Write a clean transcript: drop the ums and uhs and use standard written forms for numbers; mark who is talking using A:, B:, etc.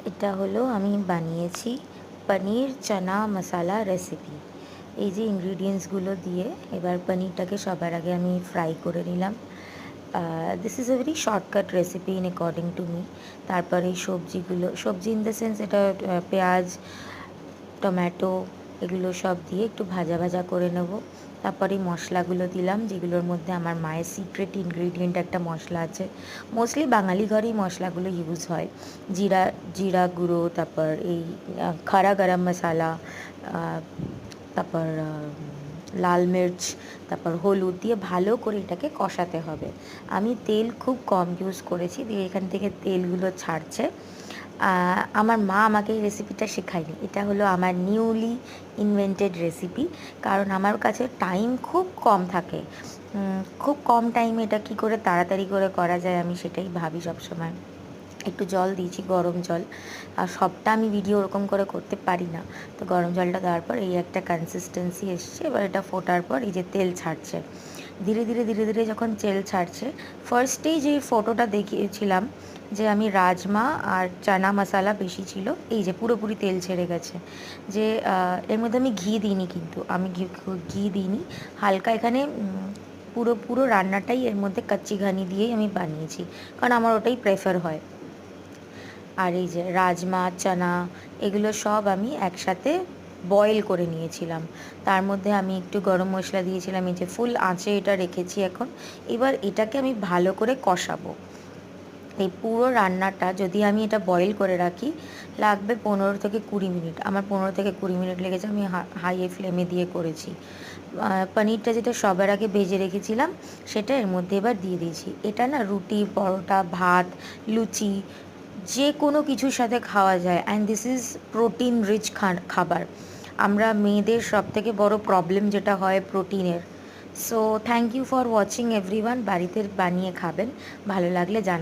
A: এটা হলো আমি বানিয়েছি পনির চানা মশালা রেসিপি। এই যে ইনগ্রিডিয়েন্টসগুলো দিয়ে এবার পনিরটাকে সবার আগে আমি ফ্রাই করে নিলাম। This is a very shortcut recipe in according to me. তারপরে এই সবজি ইন দ্য সেন্স এটা পেঁয়াজ, টমেটো এগুলো সব দিয়ে একটু ভাজা ভাজা করে নেব। তারপরে মশলাগুলো দিলাম, যেগুলোর মধ্যে আমার মায়ের সিক্রেট ইনগ্রিডিয়েন্ট একটা মশলা আছে। মোস্টলি বাঙালি ঘরেই মশলাগুলো ইউজ হয়। জিরা জিরা গুঁড়ো, তারপর এই খাড়া গরম মশলা, তারপর লাল মির্চ, তারপর হলুদ দিয়ে ভালো করে এটাকে কষাতে হবে। আমি তেল খুব কম ইউজ করেছি, দিয়ে এখান থেকে তেলগুলো ছাড়ছে। আমার মা আমাকে এই রেসিপিটা শেখায়নি, এটা হলো আমার নিউলি ইনভেন্টেড রেসিপি। কারণ আমার কাছে টাইম খুব কম থাকে, খুব কম টাইমে এটা কী করে তাড়াতাড়ি করে করা যায় আমি সেটাই ভাবি সবসময়। একটু জল দিয়েছি, গরম জল। আর সবটা আমি ভিডিও ওরকম করে করতে পারি না, তো গরম জলটা দেওয়ার পর এই একটা কনসিস্টেন্সি এসছে। এবার এটা ফোটার পর এই যে তেল ছাড়ছে, ধীরে ধীরে ধীরে ধীরে যখন তেল ছাড়ছে, ফার্স্টেই যে ফটোটা দেখিয়েছিলাম যে আমি রাজমা আর চানা মশলা বেশি ছিল, এই যে পুরোপুরি তেল ছেড়ে গেছে। যে এর মধ্যে আমি ঘি দিইনি, কিন্তু আমি ঘি দিইনি, হালকা এখানে পুরো পুরো রান্নাটাই এর মধ্যে কাচ্চি ঘানি দিয়েই আমি বানিয়েছি, কারণ আমার ওটাই প্রেফার হয়। আর এই যে রাজমা, চানা এগুলো সব আমি একসাথে বয়েল করে নিয়েছিলাম। তার মধ্যে আমি একটু গরম মশলা দিয়েছিলাম, এই যে ফুল আঁচে এটা রেখেছি এখন। এবার এটাকে আমি ভালো করে কষাবো। এই পুরো রান্নাটা যদি আমি এটা বয়েল করে রাখি, লাগবে 15 থেকে 20 মিনিট। আমার 15 থেকে 20 মিনিট লেগেছে, আমি হাই ফ্লেমে দিয়ে করেছি। পনিরটা যেটা সবার আগে ভেজে রেখেছিলাম সেটা এর মধ্যে এবার দিয়ে দিয়েছি। এটা না রুটি, পরোটা, ভাত, লুচি যে কোনো কিছুর সাথে খাওয়া যায়, and this is protein rich খাবার। আমরা মেয়েদের সবথেকে বড় প্রবলেম যেটা হয় প্রোটিনের। So thank you for watching everyone. বাড়িতে বানিয়ে খাবেন, ভালো লাগলে জানাবেন।